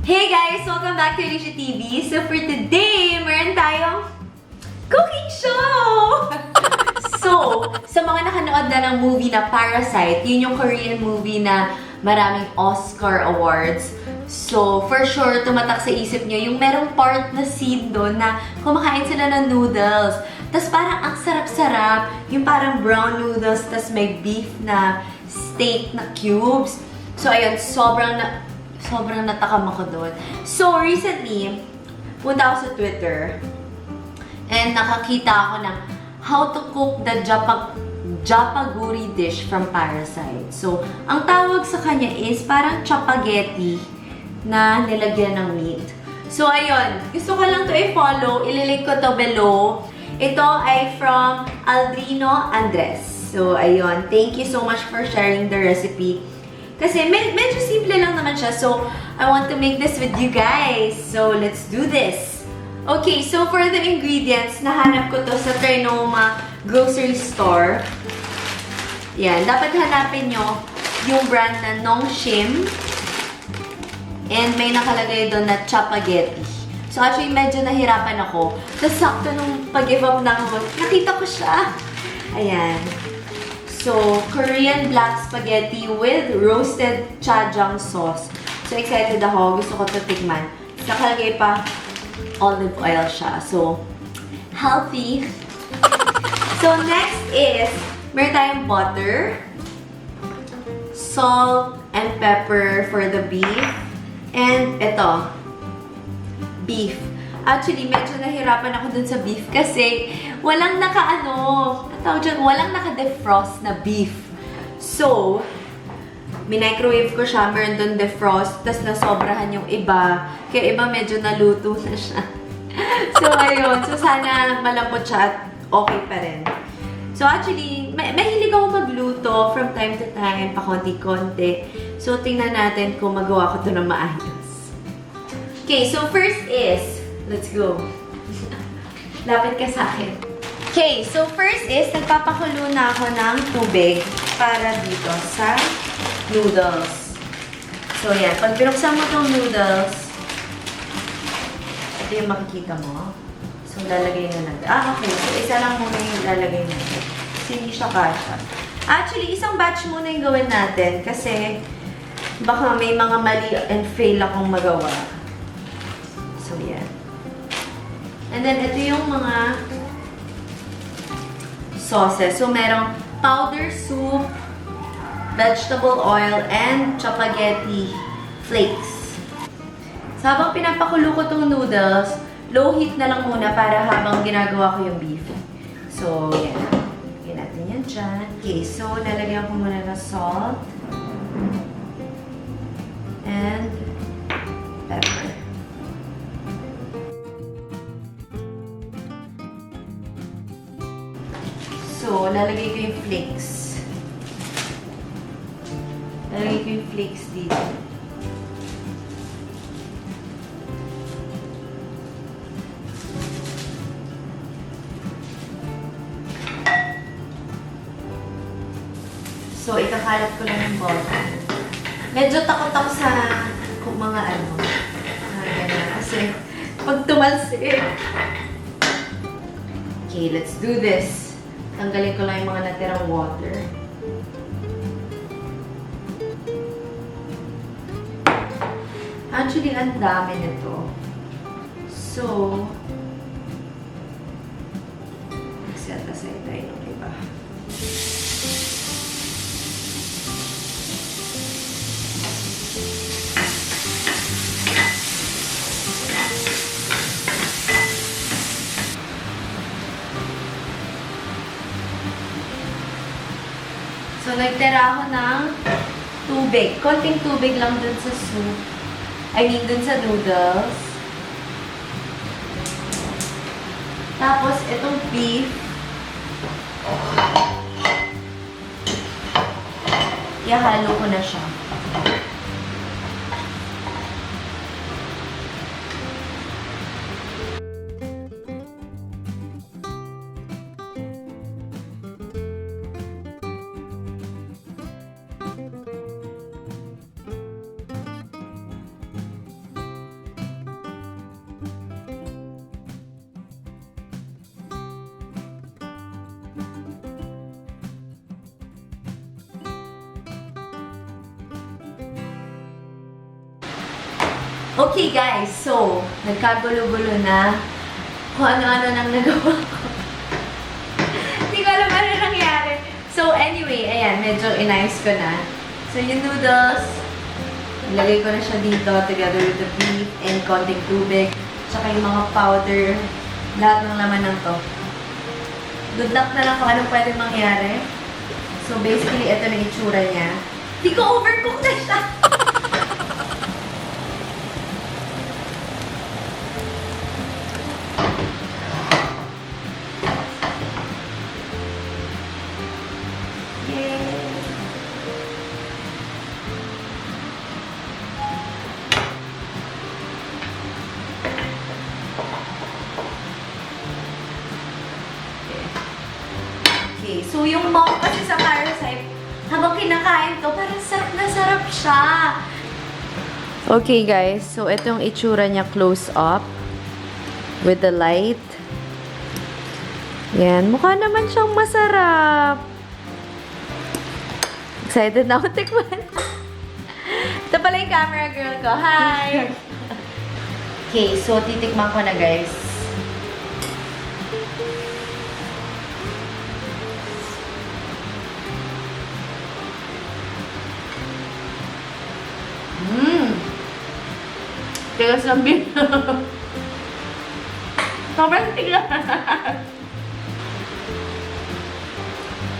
Hey guys! Welcome back to Alicia TV. So for today, meron tayong cooking show! So, sa mga nakanood na ng movie na Parasite, yun yung Korean movie na maraming Oscar awards. So, for sure, tumatak sa isip nyo yung merong part na scene doon na kumakain sila ng noodles. Tapos parang ang sarap-sarap, yung parang brown noodles, tapos may beef na steak na cubes. So, ayun, sobrang natakam ako doon. So, recently, punta ako sa Twitter and nakakita ako ng how to cook the Jjapaguri dish from Parasite. So, ang tawag sa kanya is parang Chapagetti na nilagyan ng meat. So, ayun. Gusto ko lang to i-follow. Ililink ko to below. Ito ay from Aldrino Andres. So, ayun. Thank you so much for sharing the recipe. Kasi medyo simple lang naman siya. So, I want to make this with you guys. So, let's do this. Okay, so for the ingredients, nahanap ko to sa Trinoma grocery store. Yan, dapat hanapin nyo yung brand na Nongshim. And may nakalagay doon na Chapagetti. So, actually, medyo nahirapan ako. Tapos, sakto nung pag-give up na ako, nakita ko siya. Ayan. So, Korean black spaghetti with roasted chajang sauce. So, excited ako. Gusto ko ito tikman. Nakalagay pa olive oil siya. So, healthy. So, next is, meron tayong butter, salt, and pepper for the beef. And ito, beef. Actually, medyo nahirapan ako dun sa beef kasi walang walang naka-defrost na beef. So, minicrowave ko siya, meron dun defrost, tas nasobrahan yung iba. Kaya iba medyo naluto na siya. So, ayun. So, sana malambot siya at okay pa rin. So, actually, mahilig ako magluto from time to time, pa konti-konti. So, tingnan natin kung magawa ko ito na maayos. Okay, so first is, let's go. Lapit ka sa akin. Okay, so first is, nagpapakulo na ako ng tubig para dito sa noodles. So, yan. Pag binuksan mo itong noodles, ito yung makikita mo. So, lalagay na natin. Okay. So, isa lang muna yung lalagay natin. Kasi hindi siya kasha. Actually, isang batch muna yung gawin natin kasi baka may mga mali and fail akong magawa. So, yan. And then, ito yung mga sauces. So, merong powder soup, vegetable oil, and Chapagetti flakes. So, habang pinapakulo ko itong noodles, low heat na lang muna para habang ginagawa ko yung beef. So, yan. Lagyan natin yan dyan. Okay, so, lalagyan ko muna ng salt. And pepper. So, lalagay ko yung flakes. Lalagay ko yung flakes dito. So, ikakalat ko lang yung butter. Medyo takot ako sa mga ganyan. Kasi, pag tumalsik. Okay, let's do this. Tanggalin ko lang yung mga natirang water. Actually, ang dami nito. So, set aside tayo ng iba. So, nagtira ako ng tubig. Konting tubig lang dun sa soup. Dun sa noodles. Tapos, itong beef. Ihalo ko na siya. Okay guys, so, nagkagulo-gulo na kung ano-ano nang nagawa ko. Hindi ko alam ano nangyari. So anyway, ayan, medyo inayos ko na. So yung noodles, ilagay ko na siya dito together with the beef and konting tubig. Tsaka yung mga powder, lahat ng laman ng to. Good luck na lang kung anong pwedeng mangyari. So basically, ito na itsura niya. Hindi ko overcook na siya! Okay, so yung mouth kasi sa Parasite, habang kinakain to, parang sarap na sarap siya. Okay guys, so ito yung itsura niya close up with the light. Yan, mukha naman siyang masarap. Excited na ako tikman. Ito pala yung camera girl ko. Hi! Okay, so titikman ko na guys. Tigas ng beef. Sobrang tigas.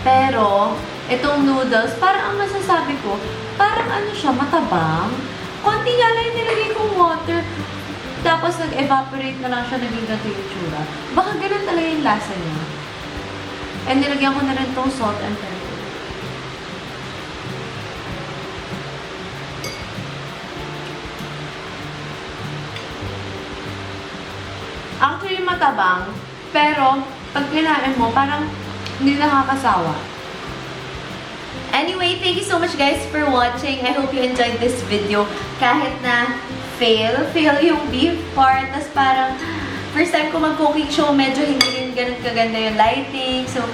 Pero, itong noodles, parang ang masasabi ko, parang ano siya, matabang. Konti nga lang yung nilagay kong water. Tapos nag-evaporate na lang siya, naging ganito yung tsura. Baka ganun talaga yung lasa niya. And nilagyan ko na rin itong salt and pepper. Actually, matabang. Pero, pag kinain mo, parang hindi nakakasawa. Anyway, thank you so much guys for watching. I hope you enjoyed this video. Kahit na fail yung beef part. Tapos parang, first time ko mag-cooking show, medyo hindi rin ganun kaganda yung lighting. So,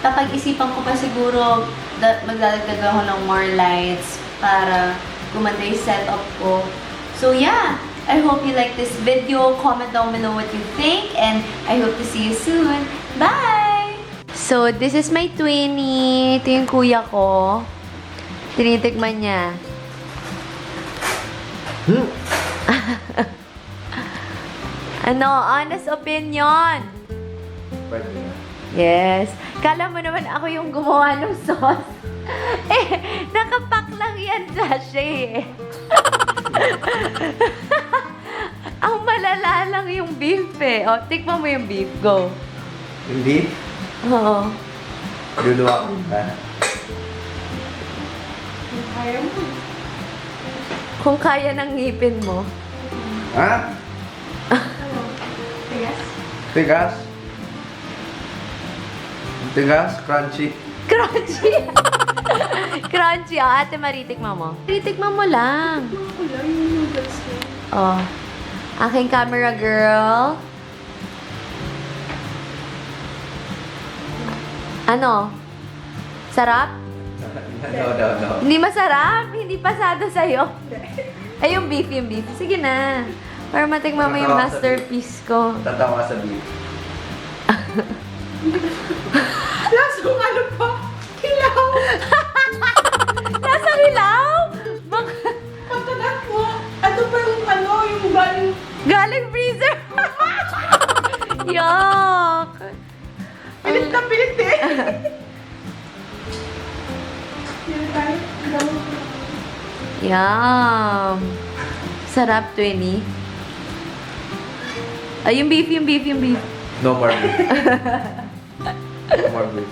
kapag-isipan ko pa siguro, magdadagdag ako ng more lights para gumanda yung setup ko. So, yeah. I hope you like this video. Comment down below what you think. And I hope to see you soon. Bye! So, this is my twinnie. Ito yung kuya ko. Tinitikman niya. Ano? Honest opinion. Pwede na. Yes. Kala mo naman ako yung gumawa ng sauce. Nakapack lang yan, sachet. Ang malala lang yung beef eh. O, tikman mo yung beef. Go. Yung beef? Oo. Luluwa ko ba? Kung kaya ng ngipin mo. Ha? Tigas? Tigas? Tigas? Crunchy? Crunchy! Crunchy. O, ate Marie, tikman mo. Tikman mo lang. Oh. Aking camera girl. Ano? Sarap? No. Hindi masarap? Hindi pasado sa'yo? Ay, yung beef. Sige na. Para matikman mo yung masterpiece ko. Tatawa sa beef. Lasong ano pa? Hilaw! Lasang hilaw? Pagkagat mo, ano pa yung ano, yung galing... Galing freezer! Yuck! Pilit na pilit eh! Yan tayo. Yum! Sarap, twinnie. Ay, yung beef. No more beef. No more beef.